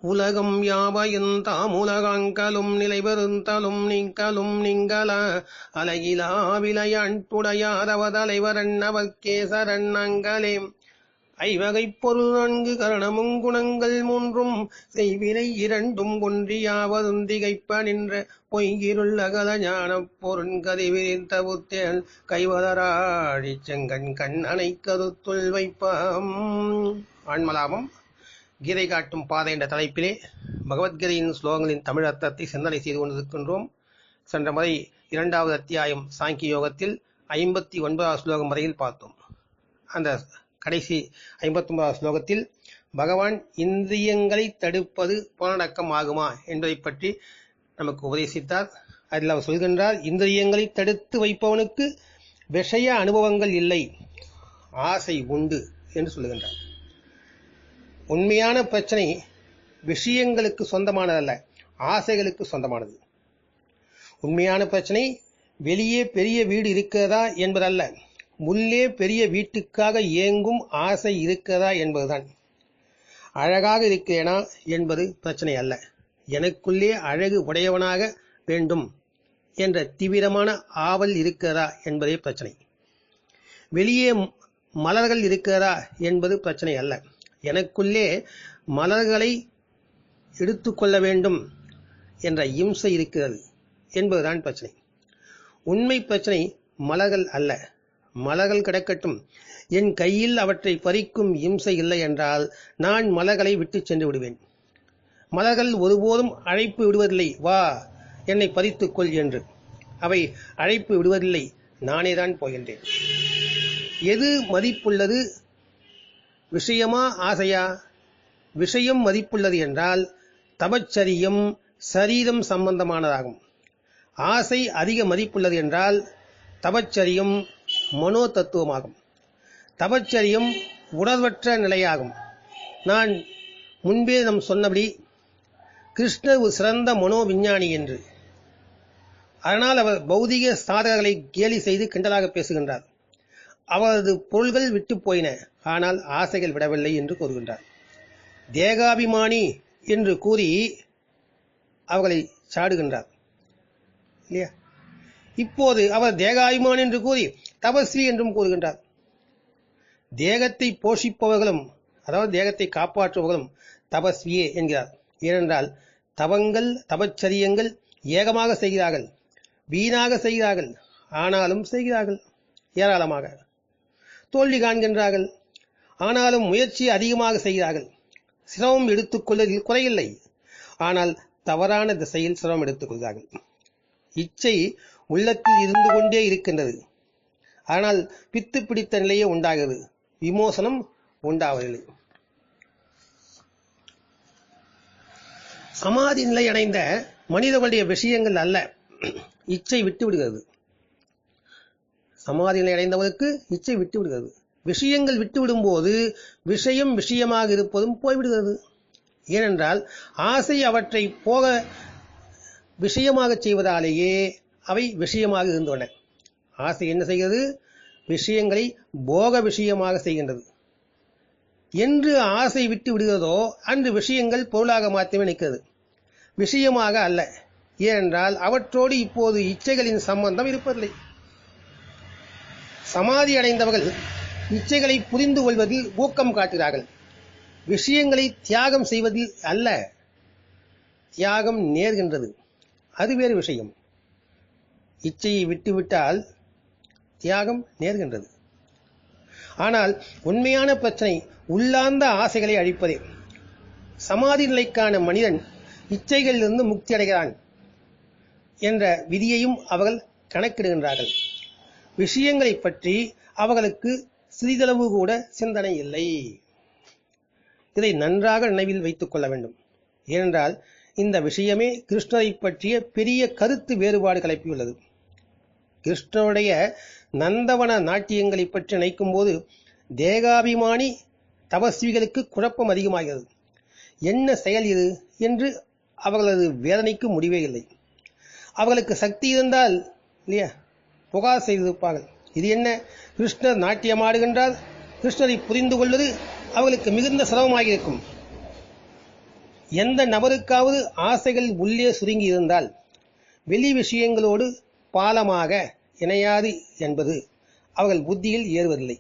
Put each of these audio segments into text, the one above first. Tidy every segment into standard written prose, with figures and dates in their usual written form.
உலகம் யாவையும் தாமுலகாங்கலும் நிலைபெறுந்தலும் நீங்கலும் நீங்கள அலையிலா விளையாட்டுடையாரவதலைவரன்னவர்க்கே சரணங்களே. ஐவகைப் பொருள் 4 கரணமும் குணங்கள் 3 செய்வினை 2 ஒன்றியாவதும் திகைப்ப நின்ற பொய்கிருள் அகல ஞானப் பொருண்கதி விரிந்த புத்தேள் கைவதராழிச் செங்கண் கண்ணனை கருத்துள் வைப்பாம். ஆன்மலாபம் கீதை காட்டும் பாதை என்ற தலைப்பிலே பகவத்கீதையின் ஸ்லோகங்களின் தமிழ் அர்த்தத்தை சிந்தனை செய்து கொண்டிருக்கின்றோம். சென்ற முறை 2வது அத்தியாயம் சாங்கிய யோகத்தில் 59வது ஸ்லோகம் வரையில் பார்த்தோம். அந்த கடைசி 59வது ஸ்லோகத்தில் பகவான் இந்திரியங்களை தடுப்பது புலனடக்கம் ஆகுமா என்பதை பற்றி நமக்கு உபதேசித்தார். அதில் அவர் சொல்கின்றார், இந்திரியங்களை தடுத்து வைப்பவனுக்கு விஷய அனுபவங்கள் இல்லை, ஆசை உண்டு என்று சொல்லுகின்றார். உண்மையான பிரச்சனை விஷயங்களுக்கு சொந்தமானதல்ல, ஆசைகளுக்கு சொந்தமானது. உண்மையான பிரச்சனை வெளியே பெரிய வீடு இருக்கிறதா என்பதல்ல, உள்ளே பெரிய வீட்டுக்காக ஏங்கும் ஆசை இருக்கிறதா என்பதுதான். அழகாக இருக்கிறேனா என்பது பிரச்சனை அல்ல, எனக்குள்ளே அழகு உடையவனாக வேண்டும் என்ற தீவிரமான ஆவல் இருக்கிறதா என்பதே பிரச்சனை. வெளியே மலர்கள் இருக்கிறதா என்பது பிரச்சனை அல்ல, எனக்குள்ளே மலர்களை எடுத்துக்கொள்ள வேண்டும் என்ற இம்சை இருக்கிறது என்பதுதான் பிரச்சனை. உண்மை பிரச்சனை மலர்கள் அல்ல. மலர்கள் கிடக்கட்டும், என் கையில் அவற்றை பறிக்கும் இம்சை இல்லை என்றால் நான் மலர்களை விட்டு சென்று விடுவேன். மலர்கள் ஒருபோதும் அழைப்பு விடுவதில்லை, வா என்னை பறித்துக்கொள் என்று. அவை அழைப்பு விடுவதில்லை, நானேதான் போகின்றேன். எது மதிப்புள்ளது, விஷயமா ஆசையா? விஷயம் மதிப்புள்ளது என்றால் தபச்சரியம் சரீரம் சம்பந்தமானதாகும். ஆசை அதிக மதிப்புள்ளது என்றால் தபச்சரியம் மனோ தத்துவமாகும். தபச்சரியம் உணர்வற்ற நிலையாகும். நான் முன்பே நம் சொன்னபடி கிருஷ்ணர் ஒரு சிறந்த மனோ விஞ்ஞானி என்று. அதனால் அவர் பௌதிக சாதகர்களை கேலி செய்து கிண்டலாக பேசுகின்றார். அவரது பொருள்கள் விட்டு போயின, ஆனால் ஆசைகள் விடவில்லை என்று கூறுகின்றார். தேகாபிமானி என்று கூறி அவர்களை சாடுகின்றார் இல்லையா? இப்போது அவர் தேகாபிமானி என்று கூறி தபஸ்வி என்றும் கூறுகின்றார். தேகத்தை போஷிப்பவர்களும், அதாவது தேகத்தை காப்பாற்றுபவர்களும் தபஸ்வியே என்கிறார். ஏனென்றால் தவங்கள் தபச்சரியங்கள் ஏகமாக செய்கிறார்கள், வீணாக செய்கிறார்கள், ஆனாலும் செய்கிறார்கள். ஏராளமாக தோல்வி காண்கின்றார்கள், ஆனாலும் முயற்சி அதிகமாக செய்கிறார்கள். சிரமம் எடுத்துக்கொள்வதில் குறையில்லை, ஆனால் தவறான திசையில் சிரமம் எடுத்துக்கொள்கிறார்கள். இச்சை உள்ளத்தில் இருந்து கொண்டே இருக்கின்றது, ஆனால் பித்து பிடித்த நிலையே உண்டாகிறது, விமோசனம் உண்டாவதில்லை. சமாதி நிலை அடைந்த மனிதர்களுடைய விஷயங்கள் அல்ல இச்சை விட்டு விடுகிறது. சமாதி நிலை அடைந்தவனுக்கு இச்சை விட்டு விடுகிறது. விஷயங்கள் விட்டுவிடும்போது விஷயம் விஷயமாக இருப்பதும் போய்விடுகிறது. ஏனென்றால் ஆசை அவற்றை போக விஷயமாக செய்வதாலேயே அவை விஷயமாக இருந்தன. ஆசை என்ன செய்கிறது? விஷயங்களை போக விஷயமாக செய்கின்றது. என்று ஆசை விட்டு விடுகிறதோ அன்று விஷயங்கள் பொருளாக மாற்றமே நிற்கிறது, விஷயமாக அல்ல. ஏனென்றால் அவற்றோடு இப்போது இச்சைகளின் சம்பந்தம் இருப்பதில்லை. சமாதி அடைந்தவர்கள் இச்சைகளை புரிந்து கொள்வதில் ஊக்கம் காட்டுகிறார்கள், விஷயங்களை தியாகம் செய்வதில் அல்ல. தியாகம் நேர்கின்றது, அது வேறு விஷயம். இச்சையை விட்டுவிட்டால் தியாகம் நேர்கின்றது. ஆனால் உண்மையான பிரச்சனை உள்ளார்ந்த ஆசைகளை அழிப்பதே. சமாதி நிலைக்கான மனிதன் இச்சைகளிலிருந்து முக்தி அடைகிறான் என்ற விதியையும் அவர்கள் கணக்கிடுகின்றார்கள். விஷயங்களை பற்றி அவர்களுக்கு சிறிதளவு கூட சிந்தனை இல்லை. இதை நன்றாக நினைவில் வைத்துக் கொள்ள வேண்டும். ஏனென்றால் இந்த விஷயமே கிருஷ்ணரை பற்றிய பெரிய கருத்து வேறுபாடு கிளப்பியுள்ளது. கிருஷ்ணனுடைய நந்தவன நாட்டியங்களை பற்றி நினைக்கும் போது தேகாபிமானி தபஸ்விகளுக்கு குழப்பம் அதிகமாகிறது. என்ன செயல் இது என்று அவர்களது வேதனைக்கு முடிவே இல்லை. அவர்களுக்கு சக்தி இருந்தால் இல்லையா புகார் செய்திருப்பார்கள். இது என்ன, கிருஷ்ணர் நாட்டியமாடுகின்றார், கிருஷ்ணரை புரிந்து கொள்வது அவர்களுக்கு மிகுந்த சிரமமாக இருக்கும் எந்த நபருக்காவது ஆசைகள் உள்ளே சுருங்கி இருந்தால் வெளி விஷயங்களோடு பாலமாக இணையாது என்பது அவர்கள் புத்தியில் ஏறுவதில்லை.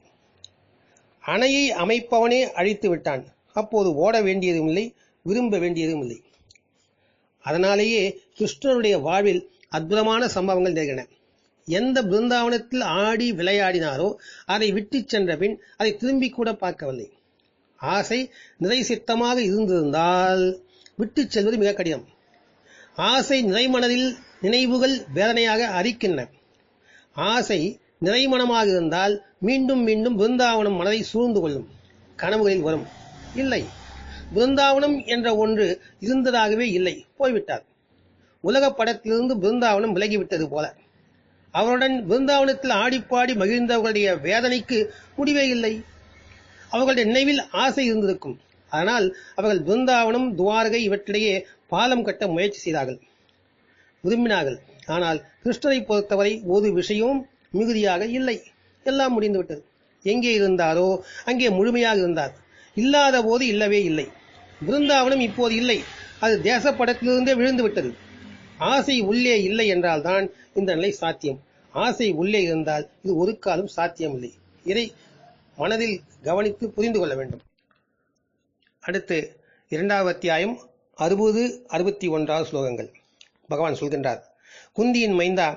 அணையை அமைப்பவனே அழித்து விட்டான். அப்போது ஓட வேண்டியதும் இல்லை, விரும்ப வேண்டியதும் இல்லை. அதனாலேயே கிருஷ்ணனுடைய வாழ்வில் அற்புதமான சம்பவங்கள் நிகழ்கின்றன. எந்த பிருந்தாவனத்தில் ஆடி விளையாடினாரோ அதை விட்டு சென்ற பின் அதை திரும்பி கூட பார்க்கவில்லை. ஆசை நிறை சித்தமாக இருந்திருந்தால் விட்டு செல்வது மிக கடினம். ஆசை நிறைமனதில் நினைவுகள் வேதனையாக அரிக்கின்றன. ஆசை நிறைமனமாக இருந்தால் மீண்டும் மீண்டும் பிருந்தாவனம் மனதை சூழ்ந்து கொள்ளும், கனவுகளில் வரும். இல்லை, பிருந்தாவனம் என்ற ஒன்று இருந்ததாகவே இல்லை, போய்விட்டார். உலக படத்திலிருந்து பிருந்தாவனம் விலகிவிட்டது போல. அவருடன் பிருந்தாவனத்தில் ஆடிப்பாடி மகிழ்ந்தவர்களுடைய வேதனைக்கு முடிவே இல்லை. அவர்களுடைய நினைவில் ஆசை இருந்திருக்கும். அதனால் அவர்கள் பிருந்தாவனம், துவாரகை இவற்றிடையே பாலம் கட்ட முயற்சி செய்தார்கள், விரும்பினார்கள். ஆனால் கிருஷ்ணரை பொறுத்தவரை ஒரு விஷயமும் மிகுதியாக இல்லை. எல்லாம் முடிந்துவிட்டது. எங்கே இருந்தாரோ அங்கே முழுமையாக இருந்தார். இல்லாத போது இல்லவே இல்லை. பிருந்தாவனம் இப்போது இல்லை, அது தேசப்படத்திலிருந்தே விழுந்து விட்டது. ஆசை உள்ளே இல்லை என்றால்தான் இந்த நிலை சாத்தியம். ஆசை உள்ளே இருந்தால் இது ஒரு காலம் சாத்தியமில்லை. இதை மனதில் கவனித்து புரிந்து கொள்ள வேண்டும். அடுத்து 2வது அத்தியாயம் 60-61 ஸ்லோகங்கள். பகவான் சொல்கின்றார், குந்தியின் மைந்தா,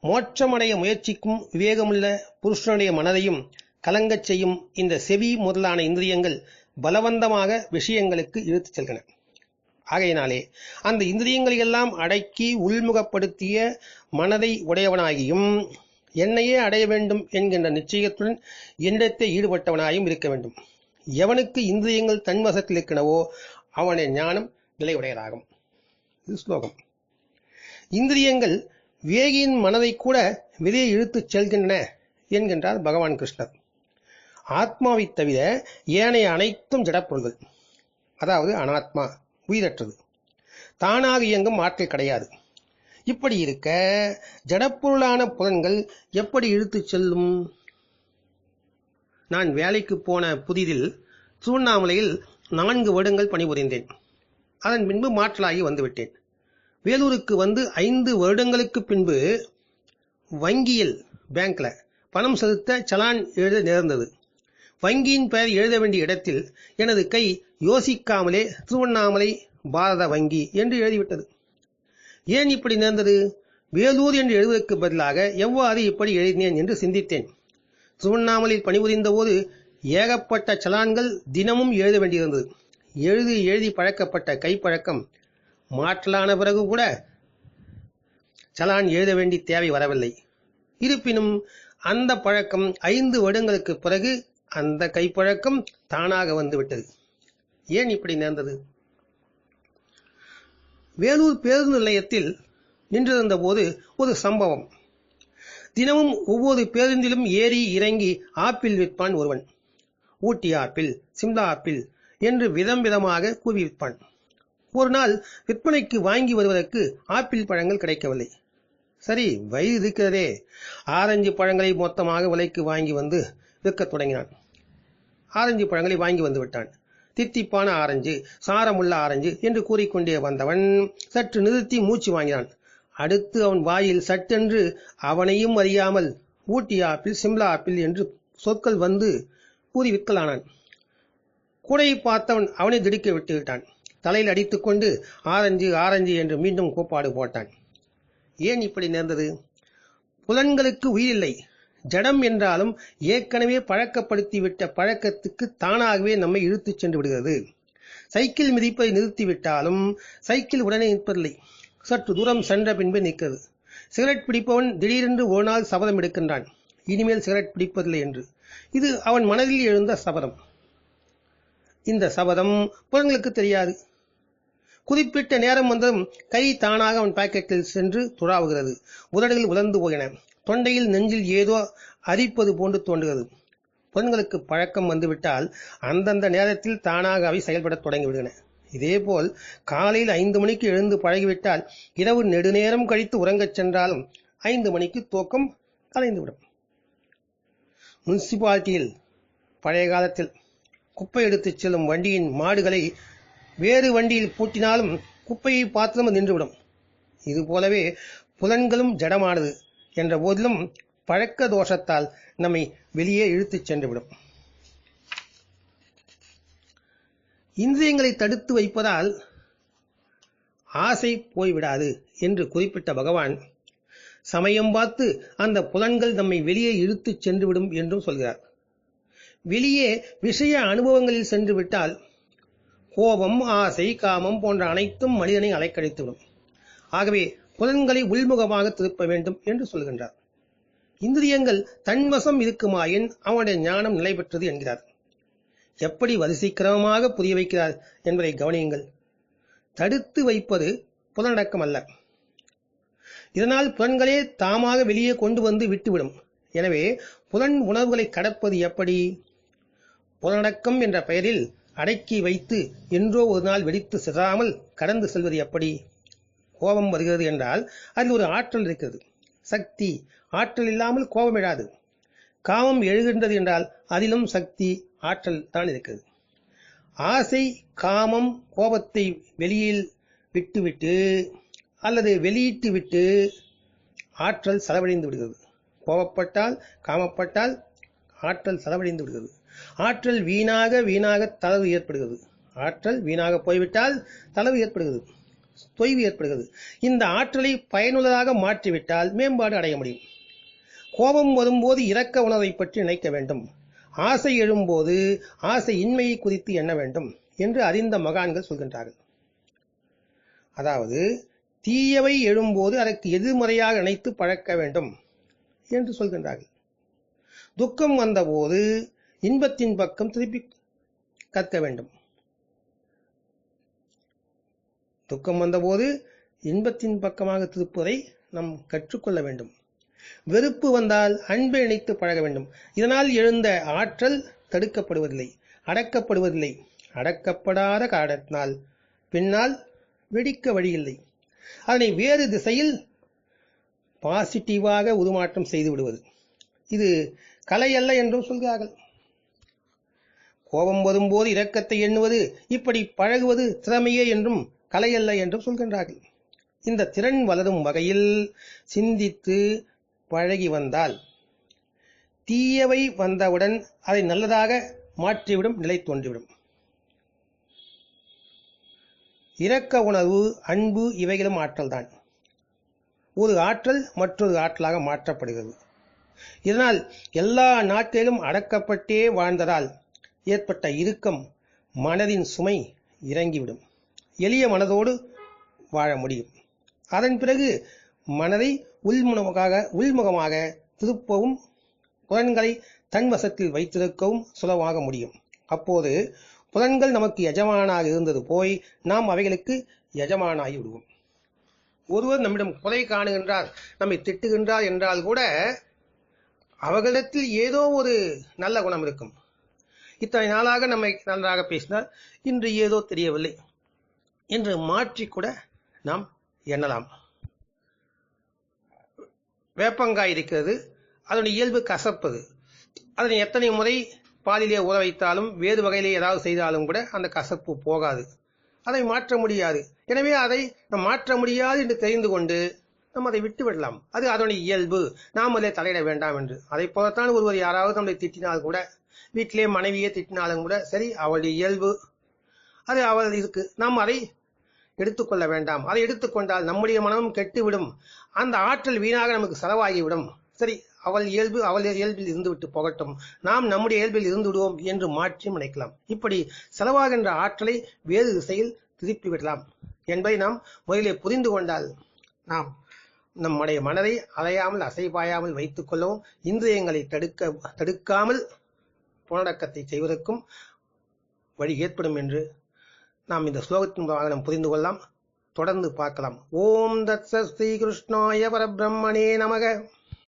மோட்சமடைய முயற்சிக்கும் விவேகமுள்ள புருஷனுடைய மனதையும் கலங்கச் செய்யும் இந்த செவி முதலான இந்திரியங்கள் பலவந்தமாக விஷயங்களுக்கு இழுத்துச் செல்கின்றன. ஆகையினாலே அந்த இந்திரியங்களையெல்லாம் அடக்கி உள்முகப்படுத்திய மனதை உடையவனாகியும் என்னையே அடைய வேண்டும் என்கின்ற நிச்சயத்துடன் என்னிடத்தை ஈடுபட்டவனாயும் இருக்க வேண்டும். எவனுக்கு இந்திரியங்கள் தன்வசத்தில் இருக்கின்றவோ அவனுடைய ஞானம் நிலையுடையதாகும். இது ஸ்லோகம். இந்திரியங்கள் விவேகியின் மனதை கூட வெளியே இழுத்துச் செல்கின்றன என்கின்றார் பகவான் கிருஷ்ணர். ஆத்மாவை தவிர ஏனைய அனைத்தும் ஜடப்பொருள்கள், அதாவது அனாத்மா, உயிரற்றது, தானாக இயங்கும் ஆற்றல் கிடையாது. இப்படி இருக்க ஜடப்பொருளான புலன்கள் எப்படி இழுத்துச் செல்லும்? நான் வேலைக்கு போன புதிதில் திருவண்ணாமலையில் 4 வருடங்கள் பணிபுரிந்தேன். அதன் பின்பு மாற்றலாகி வந்துவிட்டேன். வேலூருக்கு வந்து 5 வருடங்களுக்கு பின்பு வங்கியில், பேங்க்ல பணம் செலுத்த சலான் எழுத நேர்ந்தது. வங்கியின் பெயர் எழுத வேண்டிய இடத்தில் எனது கை யோசிக்காமலே திருவண்ணாமலை பாரத வங்கி என்று எழுதிவிட்டது. ஏன் இப்படி நேர்ந்தது? வேலூர் என்று எழுதுவதற்கு பதிலாக எவ்வாறு இப்படி எழுதினேன் என்று சிந்தித்தேன். திருவண்ணாமலையில் பணிபுரிந்த போது ஏகப்பட்ட சலான்கள் தினமும் எழுத வேண்டியிருந்தது. எழுதி பழக்கப்பட்ட கைப்பழக்கம் மாற்றலான பிறகு கூட சலான் எழுத வேண்டிய தேவை வரவில்லை. இருப்பினும் அந்த பழக்கம் 5 வருடங்களுக்கு பிறகு அந்த கைப்பழக்கம் தானாக வந்துவிட்டது. ஏன் இப்படி நேர்ந்தது? வேலூர் பேருந்து நிலையத்தில் நின்றிருந்த போது ஒரு சம்பவம். தினமும் ஒவ்வொரு பேருந்திலும் ஏறி இறங்கி ஆப்பிள் விற்பான் ஒருவன். ஊட்டி ஆப்பிள், சிம்லா ஆப்பிள் என்று விதம் விதமாக கூவி விற்பான். ஒரு நாள் விற்பனைக்கு வாங்கி வருவதற்கு ஆப்பிள் பழங்கள் கிடைக்கவில்லை. சரி, வயிறு இருக்கிறதே, ஆரஞ்சு பழங்களை மொத்தமாக விலைக்கு வாங்கி வந்து விற்கத் தொடங்கினான். ஆரஞ்சு பழங்களை வாங்கி வந்து விட்டான். தித்திப்பான ஆரஞ்சு, சாரமுள்ள ஆரஞ்சு என்று கூறிக்கொண்டே வந்தவன் சற்று நிறுத்தி மூச்சு வாங்கினான். அடுத்து அவன் வாயில் சட்டென்று அவனையும் அறியாமல் ஊட்டி ஆப்பிள், சிம்லா ஆப்பிள் என்று சொற்கள் வந்து கூறி விற்கலானான். கூடையை பார்த்தவன் அவனை திடுக்க விட்டு விட்டான். தலையில் அடித்துக்கொண்டு ஆரஞ்சு ஆரஞ்சு என்று மீண்டும் கூப்பாடு போட்டான். ஏன் இப்படி நேர்ந்தது? புலன்களுக்கு உயிரில்லை. ஜடம் என்றாலும் ஏற்கனவே பழக்கப்படுத்திவிட்ட பழக்கத்துக்கு தானாகவே நம்மை இழுத்துச் சென்று விடுகிறது. சைக்கிள் மிதிப்பதை நிறுத்திவிட்டாலும் சைக்கிள் உடனே நிற்பதில்லை. சற்று தூரம் சென்ற பின்பு நிற்கிறது. சிகரெட் பிடிப்பவன் திடீரென்று ஒரு நாள் சபதம் எடுக்கின்றான், இனிமேல் சிகரெட் பிடிப்பதில்லை என்று. இது அவன் மனதில் எழுந்த சபதம். இந்த சபதம் புலன்களுக்கு தெரியாது. குறிப்பிட்ட நேரம் வந்ததும் கை தானாக அவன் பாக்கெட்டில் சென்று துழாவுகிறது. உதடுகள் உலர்ந்து போகின. தொண்டையில் நெஞ்சில் ஏதோ அரிப்பது போன்று தோன்றுகிறது. புலன்களுக்கு பழக்கம் வந்துவிட்டால் அந்தந்த நேரத்தில் தானாக அவை செயல்படத் தொடங்கிவிடுகின்றன. இதேபோல் காலையில் 5 மணிக்கு எழுந்து பழகிவிட்டால் இரவு நெடுநேரம் கழித்து உறங்கச் சென்றாலும் 5 மணிக்கு தூக்கம் கலைந்துவிடும். முனிசிபாலிட்டியில் பழைய காலத்தில் குப்பை எடுத்துச் செல்லும் வண்டியின் மாடுகளை வேறு வண்டியில் பூட்டினாலும் குப்பையை பாத்திரம் நின்றுவிடும். இதுபோலவே புலன்களும் ஜடமானது என்ற போதிலும் பழக்க தோஷத்தால் நம்மை வெளியே இழுத்துச் சென்றுவிடும். இந்திரியங்களை தடுத்து வைப்பதால் ஆசை போய்விடாது என்று குறிப்பிட்ட பகவான் சமயம் பார்த்து அந்த புலன்கள் நம்மை வெளியே இழுத்துச் சென்றுவிடும் என்றும் சொல்கிறார். வெளியே விஷய அனுபவங்களில் சென்று விட்டால் கோபம், ஆசை, காமம் போன்ற அனைத்தும் மனிதனை அலைக்கழித்துவிடும். ஆகவே புலன்களை உள்முகமாக திருப்ப வேண்டும் என்று சொல்கின்றார். இந்திரியங்கள் தன்வசம் இருக்குமாயின் அவனுடைய ஞானம் நிலை பெற்றது என்கிறார். எப்படி வரிசைக்கிரமமாக புரிய வைக்கிறார் என்பதை கவனியுங்கள். தடுத்து வைப்பது புலனடக்கம் அல்ல. இதனால் புலன்களே தாமாக வெளியே கொண்டு வந்து விட்டுவிடும். எனவே புலன் உணர்வுகளை கடப்பது எப்படி? புலனடக்கம் என்ற பெயரில் அடக்கி வைத்து என்றோ ஒரு நாள் வெடித்து சிதறாமல் கடந்து செல்வது எப்படி? கோபம் வருகிறது என்றால் அதில் ஒரு ஆற்றல் இருக்கிறது, சக்தி. ஆற்றல் இல்லாமல் கோபம் எழாது. காமம் எழுகின்றது என்றால் அதிலும் சக்தி, ஆற்றல் தான் இருக்கிறது. ஆசை, காமம், கோபத்தை வெளியில் விட்டுவிட்டு அல்லது வெளியிட்டு விட்டு ஆற்றல் செலவழிந்து விடுகிறது. கோபப்பட்டால், காமப்பட்டால் ஆற்றல் செலவழிந்து விடுகிறது. ஆற்றல் வீணாக தளர்வு ஏற்படுகிறது. ஆற்றல் வீணாக போய்விட்டால் தளர்வு ஏற்படுகிறது, தொய்வு ஏற்படுகிறது. இந்த ஆற்றலை பயனுள்ளதாக மாற்றிவிட்டால் மேம்பாடு அடைய முடியும். கோபம் வரும்போது இரக்க உணர்வை பற்றி நினைக்க வேண்டும். ஆசை எழும்போது ஆசை இன்மையை குறித்து எண்ண வேண்டும் என்று அறிந்த மகான்கள் சொல்கின்றார்கள். அதாவது தீயவை எழும்போது அதற்கு எதிர்மறையாக நினைத்து பழக்க வேண்டும் என்று சொல்கின்றார்கள். துக்கம் வந்தபோது இன்பத்தின் பக்கம் திருப்பி கற்க வேண்டும். துக்கம் வந்தபோது இன்பத்தின் பக்கமாக திருப்புவதை நாம் கற்றுக்கொள்ள வேண்டும். வெறுப்பு வந்தால் அன்பை நினைத்து பழக வேண்டும். இதனால் எழுந்த ஆற்றல் தடுக்கப்படுவதில்லை, அடக்கப்படுவதில்லை. அடக்கப்படாத காரணத்தினால் பின்னால் வெடிக்க வழியில்லை. அதனை வேறு திசையில் பாசிட்டிவாக உருமாற்றம் செய்து விடுவது. இது கலை அல்ல என்றும் சொல்கிறார்கள். கோபம் வரும்போது இரக்கத்தை எண்ணுவது, இப்படி பழகுவது திறமையே என்றும் கலையல்ல என்றும் சொல்கின்றார்கள். இந்த திறன் வளரும் வகையில் சிந்தித்து பழகி வந்தால் தீயவை வந்தவுடன் அதை நல்லதாக மாற்றிவிடும் நிலை தோன்றிவிடும். இரக்க உணர்வு, அன்பு இவைகளும் ஆற்றல் தான். ஒரு ஆற்றல் மற்றொரு ஆற்றலாக மாற்றப்படுகிறது. இதனால் எல்லா நாட்களிலும் அடக்கப்பட்டே வாழ்ந்ததால் ஏற்பட்ட இறுக்கம், மனதின் சுமை இறங்கிவிடும். எளிய மனதோடு வாழ முடியும். அதன் பிறகு மனதை உள்முகமாக திருப்பவும் புலன்களை தன்வசத்தில் வைத்திருக்கவும் சுலபமாக முடியும். அப்போது புலன்கள் நமக்கு எஜமானாக இருந்தது போய் நாம் அவைகளுக்கு எஜமானாகி விடுவோம். ஒருவர் நம்மிடம் குறை காணுகின்றார், நம்மை திட்டுகின்றார் என்றால் கூட அவர்களிடத்தில் ஏதோ ஒரு நல்ல குணம் இருக்கும். இத்தனை நாளாக நம்மை நன்றாக பேசினார், இன்று ஏதோ தெரியவில்லை என்று மாற்றிக்கூட நாம் எண்ணலாம். வேப்பங்காய் இருக்கிறது, அதனுடைய இயல்பு கசப்பது. அதனை எத்தனை முறை பாலிலே ஊற வைத்தாலும் வேறு வகையிலே ஏதாவது செய்தாலும் கூட அந்த கசப்பு போகாது. அதை மாற்ற முடியாது. எனவே அதை நாம் மாற்ற முடியாது என்று தெரிந்து கொண்டு நாம் அதை விட்டு விடலாம். அது அதனுடைய இயல்பு, நாம் அதில் தலையிட வேண்டாம் என்று. அதை போலத்தான் ஒருவர் யாராவது நம்மளை திட்டினால் கூட, வீட்டிலே மனைவியே திட்டினாலும் கூட சரி, அவளுடைய இயல்பு, அது அவள் இருக்கு, நாம் அதை எடுத்துக்கொள்ள வேண்டாம். அதை எடுத்துக்கொண்டால் நம்முடைய மனமும் கெட்டுவிடும், அந்த ஆற்றல் வீணாக நமக்கு செலவாகிவிடும். சரி, அவள் இயல்பில் இருந்துவிட்டு போகட்டும், நாம் நம்முடைய இயல்பில் இருந்து விடுவோம் என்று மாற்றி நினைக்கலாம். இப்படி செலவாகின்ற ஆற்றலை வேறு திசையில் திருப்பி விடலாம் என்பதை நாம் முதலிலே புரிந்து கொண்டால் நாம் நம்முடைய மனதை அலையாமல் அசைபாயாமல் வைத்துக் கொள்ளவும், இந்திரியங்களை தடுக்காமல் புலனடக்கத்தை செய்வதற்கும் வழி ஏற்படும் என்று நாம் இந்த ஸ்லோகத்தின் மூலமாக நாம் புரிந்து கொள்ளலாம். தொடர்ந்து பார்க்கலாம். ஓம் தத்சத் ஸ்ரீ கிருஷ்ணாய பரபிரம்மணே நமக.